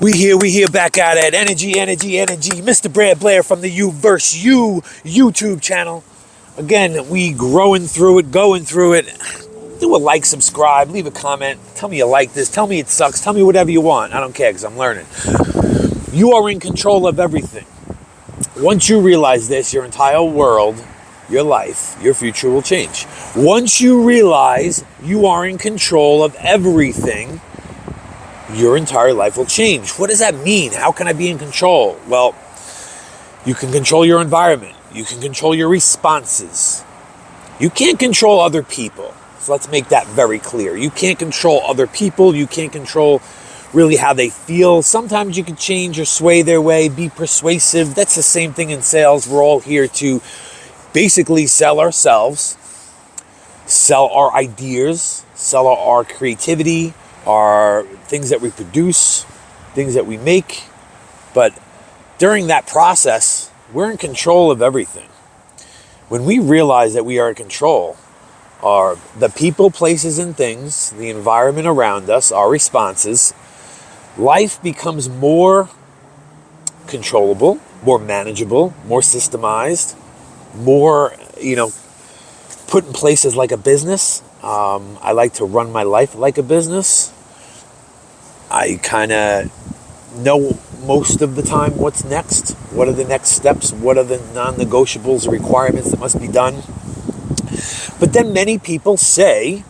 We here back at it. Energy. Mr. Brad Blair from the You vs. You YouTube channel. Again, we going through it. Do a like, subscribe, leave a comment. Tell me you like this. Tell me it sucks. Tell me whatever you want. I don't care because I'm learning. You are in control of everything. Once you realize this, your entire world, your life, your future will change. Once you realize you are in control of everything, your entire life will change. What does that mean? How can I be in control? Well, you can control your environment. You can control your responses. You can't control other people. So let's make that very clear. You can't control other people. You can't control really how they feel. Sometimes you can change or sway their way, be persuasive. That's the same thing in sales. We're all here to basically sell ourselves, sell our ideas, sell our creativity, our things that we produce, things that we make. But during that process, we're in control of everything. When we realize that we are in control, are the people, places, and things, the environment around us, our responses, life becomes more controllable, more manageable, more systemized, more, put in places like a business. I like to run my life like a business. I kind of know most of the time what's next. What are the next steps? What are the non-negotiables, requirements that must be done? But then many people say,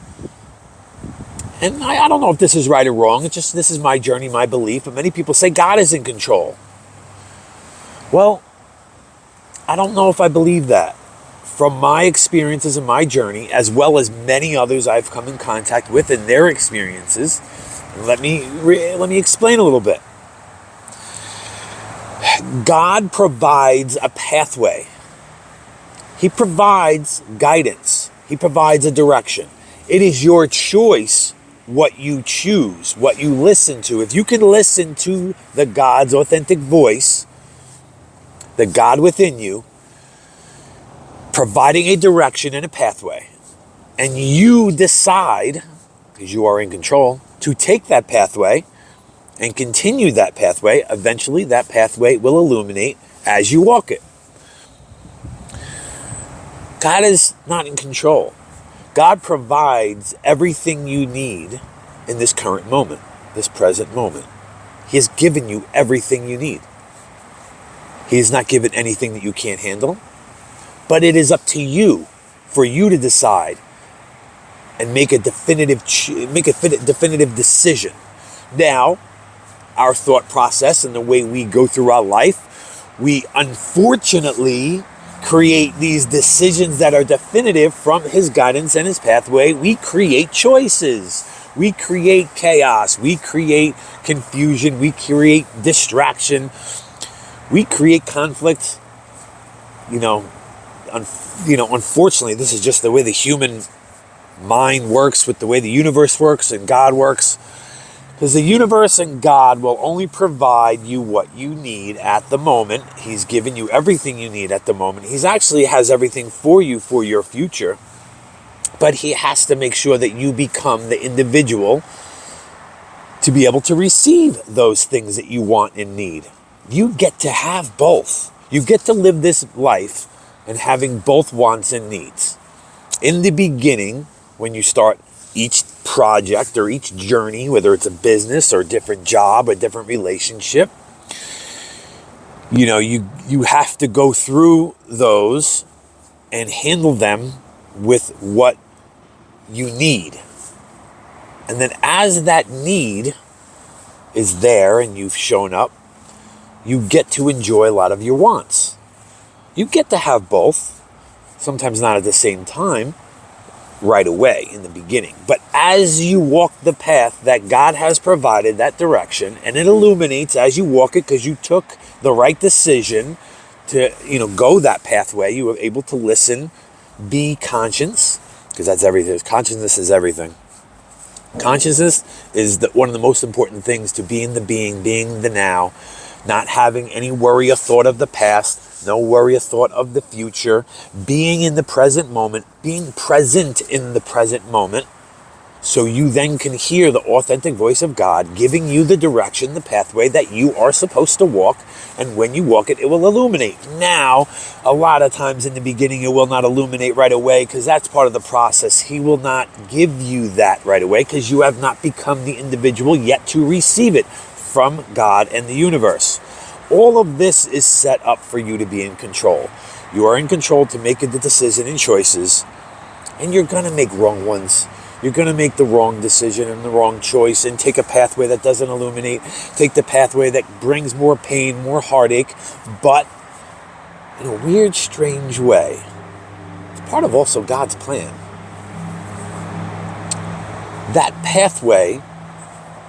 and I don't know if this is right or wrong, it's just this is my journey, my belief, but many people say God is in control. Well, I don't know if I believe that. From my experiences and my journey, as well as many others I've come in contact with and their experiences, let me explain a little bit. God provides a pathway. He provides guidance. He provides a direction. It is your choice what you choose, what you listen to. If you can listen to the God's authentic voice, the God within you, providing a direction and a pathway, and you decide, because you are in control, to take that pathway and continue that pathway, eventually that pathway will illuminate as you walk it. God is not in control. God provides everything you need in this current moment, this present moment. He has given you everything you need. He has not given anything that you can't handle, but it is up to you for you to decide and make a definitive decision. Now, our thought process and the way we go through our life, we unfortunately create these decisions that are definitive from his guidance and his pathway. We create choices. We create chaos. We create confusion. We create distraction. We create conflict. Unfortunately, this is just the way the human mind works, with the way the universe works and God works. Because the universe and God will only provide you what you need at the moment. He's given you everything you need at the moment. He actually has everything for you for your future. But he has to make sure that you become the individual to be able to receive those things that you want and need. You get to have both. You get to live this life and having both wants and needs. In the beginning, when you start each project or each journey, whether it's a business or a different job, a different relationship, you have to go through those and handle them with what you need. And then as that need is there and you've shown up, you get to enjoy a lot of your wants. You get to have both, sometimes not at the same time, right away in the beginning. But as you walk the path that God has provided, that direction, and it illuminates as you walk it because you took the right decision to, go that pathway, you were able to listen, be conscious, because that's everything. Consciousness is everything. Consciousness is one of the most important things, to be in the being the now, not having any worry or thought of the past, no worry or thought of the future, being in the present moment, being present in the present moment, So you then can hear the authentic voice of God giving you the direction, the pathway that you are supposed to walk. And when you walk it, it will illuminate. Now, a lot of times in the beginning, it will not illuminate right away because that's part of the process. He will not give you that right away because you have not become the individual yet to receive it from God and the universe. All of this is set up for you to be in control. You are in control to make the decision and choices, and you're going to make wrong ones. You're going to make the wrong decision and the wrong choice and take a pathway that doesn't illuminate, take the pathway that brings more pain, more heartache, but in a weird, strange way. It's part of also God's plan. That pathway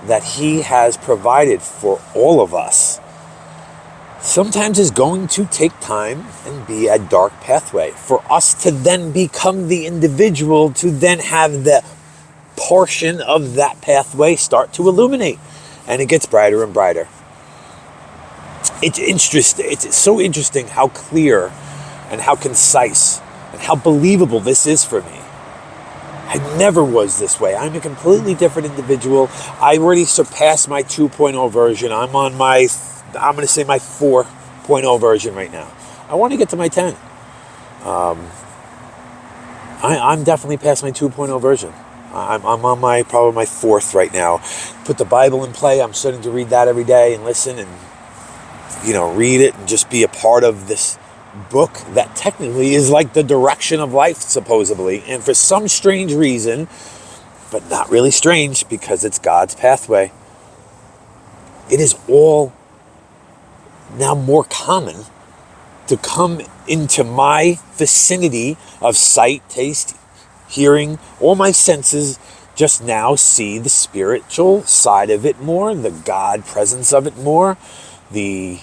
that He has provided for all of us sometimes is going to take time and be a dark pathway for us to then become the individual, to then have the portion of that pathway start to illuminate, and it gets brighter and brighter. It's interesting. It's so interesting how clear and how concise and how believable this is for me. I never was this way. I'm a completely different individual. I already surpassed my 2.0 version. I'm on my 4.0 version right now. I want to get to my 10. I'm definitely past my 2.0 version. I'm on probably my 4th right now. Put the Bible in play. I'm starting to read that every day and listen and, read it and just be a part of this book that technically is like the direction of life, supposedly. And for some strange reason, but not really strange because it's God's pathway, it is all now more common to come into my vicinity of sight, taste, hearing. All my senses just now see the spiritual side of it more, the God presence of it more, the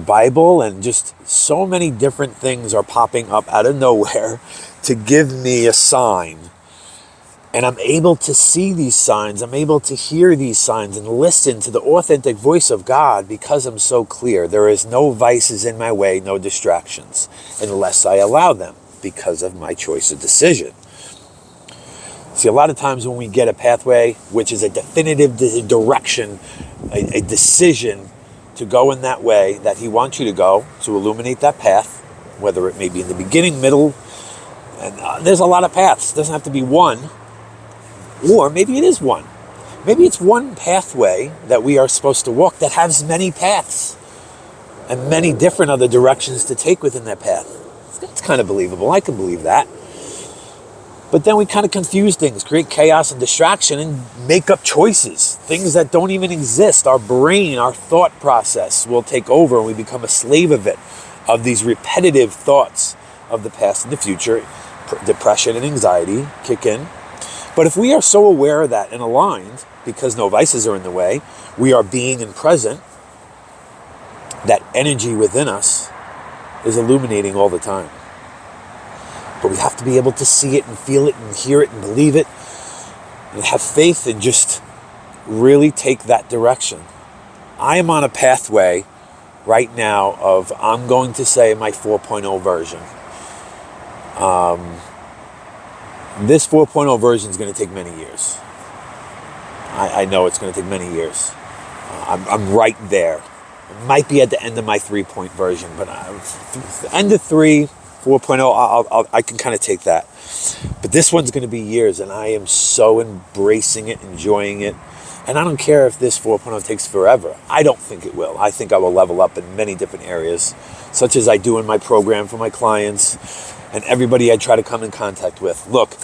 Bible, and just so many different things are popping up out of nowhere to give me a sign. And I'm able to see these signs. I'm able to hear these signs and listen to the authentic voice of God because I'm so clear. There is no vices in my way, no distractions, unless I allow them because of my choice of decision. See, a lot of times when we get a pathway, which is a definitive direction, a decision to go in that way that He wants you to go, to illuminate that path, whether it may be in the beginning, middle, and there's a lot of paths. It doesn't have to be one, or maybe it is one. Maybe it's one pathway that we are supposed to walk that has many paths and many different other directions to take within that path. That's kind of believable. I can believe that. But then we kind of confuse things, create chaos and distraction, and make up choices, things that don't even exist. Our brain, our thought process will take over, and we become a slave of it, of these repetitive thoughts of the past and the future. Depression and anxiety kick in. But if we are so aware of that and aligned, because no vices are in the way, we are being and present, that energy within us is illuminating all the time. But we have to be able to see it and feel it and hear it and believe it and have faith and just really take that direction. I am on a pathway right now of, I'm going to say, my 4.0 version. This 4.0 version is going to take many years. I know it's going to take many years. I'm right there. It might be at the end of my 3-point version, but the end of 3, 4.0, I can kind of take that. But this one's going to be years, and I am so embracing it, enjoying it. And I don't care if this 4.0 takes forever. I don't think it will. I think I will level up in many different areas, such as I do in my program for my clients and everybody I try to come in contact with. Look,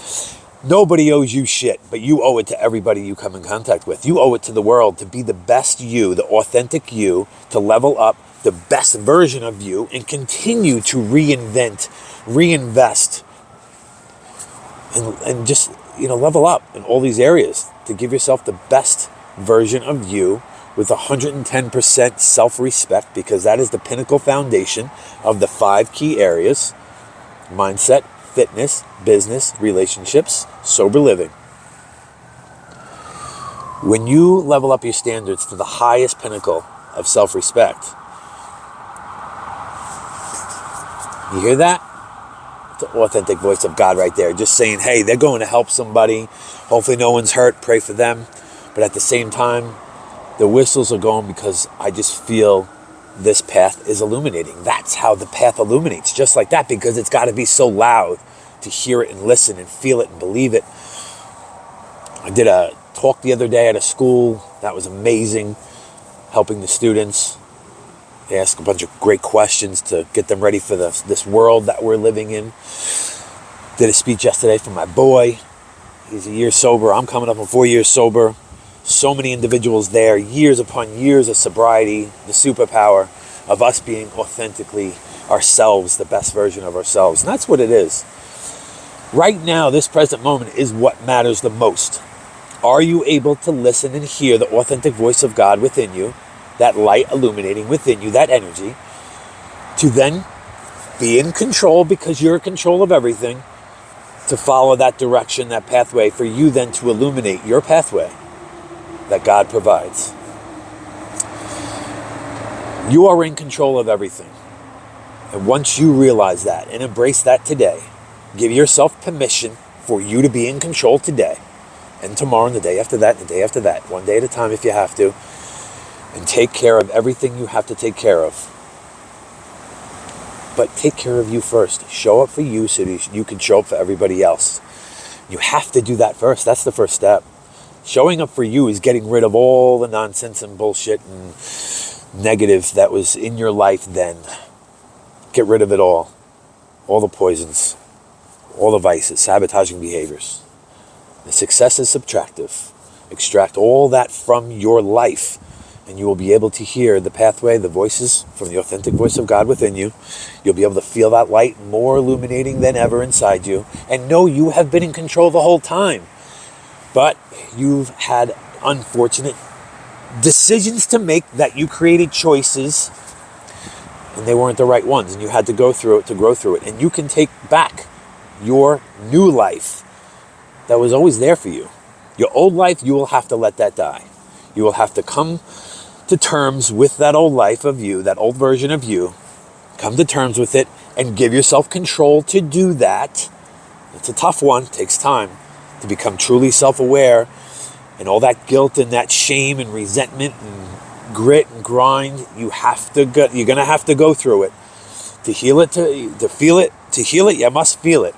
nobody owes you shit, but you owe it to everybody you come in contact with. You owe it to the world to be the best you, the authentic you, to level up, the best version of you, and continue to reinvent, reinvest, and just, level up in all these areas to give yourself the best version of you with 110% self-respect, because that is the pinnacle foundation of the 5 key areas: mindset, fitness, business, relationships, sober living. When you level up your standards to the highest pinnacle of self-respect, you hear that? the authentic voice of God right there. Just saying, hey, they're going to help somebody. Hopefully no one's hurt. Pray for them. But at the same time, the whistles are going because I just feel this path is illuminating. That's how the path illuminates, just like that, because it's got to be so loud to hear it and listen and feel it and believe it. I did a talk the other day at a school. That was amazing, helping the students. They asked a bunch of great questions to get them ready for this world that we're living in. Did a speech yesterday for my boy. He's a year sober. I'm coming up on 4 years sober. So many individuals there, years upon years of sobriety, the superpower of us being authentically ourselves, the best version of ourselves. And that's what it is. Right now, this present moment is what matters the most. Are you able to listen and hear the authentic voice of God within you, that light illuminating within you, that energy, to then be in control because you're in control of everything, to follow that direction, that pathway, for you then to illuminate your pathway that God provides. You are in control of everything. And once you realize that and embrace that today, give yourself permission for you to be in control today and tomorrow and the day after that and the day after that, one day at a time if you have to, and take care of everything you have to take care of. But take care of you first. Show up for you so that you can show up for everybody else. You have to do that first. That's the first step. Showing up for you is getting rid of all the nonsense and bullshit and negative that was in your life then. Get rid of it all. All the poisons. All the vices, sabotaging behaviors. The success is subtractive. Extract all that from your life, and you will be able to hear the pathway, the voices from the authentic voice of God within you. You'll be able to feel that light more illuminating than ever inside you, and know you have been in control the whole time. But you've had unfortunate decisions to make, that you created choices and they weren't the right ones, and you had to go through it to grow through it. And you can take back your new life that was always there for you. Your old life, you will have to let that die. You will have to come to terms with that old life of you, that old version of you. Come to terms with it and give yourself control to do that. It's a tough one. It takes time to become truly self-aware, and all that guilt and that shame and resentment and grit and grind, you're going to have to go through it. To heal it, to feel it, to heal it, you must feel it.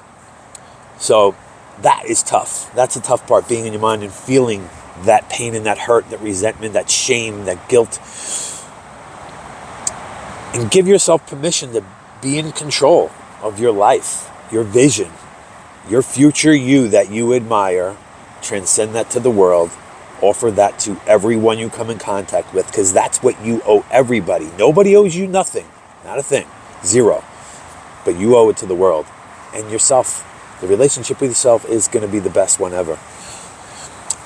So that is tough. That's the tough part, being in your mind and feeling that pain and that hurt, that resentment, that shame, that guilt. And give yourself permission to be in control of your life, your vision, your future you that you admire. Transcend that to the world. Offer that to everyone you come in contact with, because that's what you owe everybody. Nobody owes you nothing. Not a thing. Zero. But you owe it to the world and yourself. The relationship with yourself is going to be the best one ever.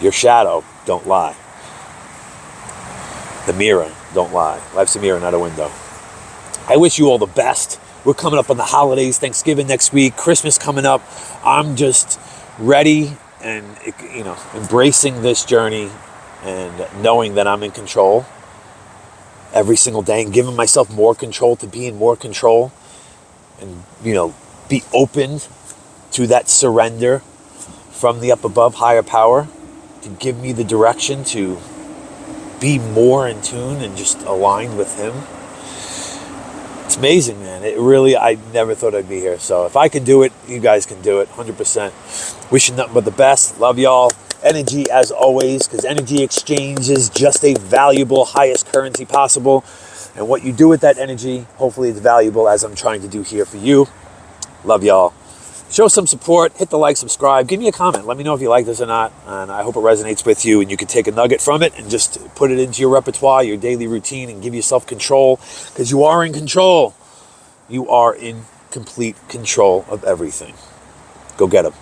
Your shadow, don't lie. The mirror, don't lie. Life's a mirror, not a window. I wish you all the best. We're coming up on the holidays, Thanksgiving next week, Christmas coming up. I'm just ready and, embracing this journey and knowing that I'm in control every single day, and giving myself more control to be in more control, and, be open to that surrender from the up above higher power to give me the direction to be more in tune and just aligned with him. It's amazing, man. It really, I never thought I'd be here. So if I can do it, you guys can do it, 100%. Wishing nothing but the best. Love y'all. Energy as always, because energy exchange is just a valuable, highest currency possible. And what you do with that energy, hopefully it's valuable, as I'm trying to do here for you. Love y'all. Show some support, hit the like, subscribe, give me a comment. Let me know if you like this or not, and I hope it resonates with you and you can take a nugget from it and just put it into your repertoire, your daily routine, and give yourself control, because you are in control. You are in complete control of everything. Go get them.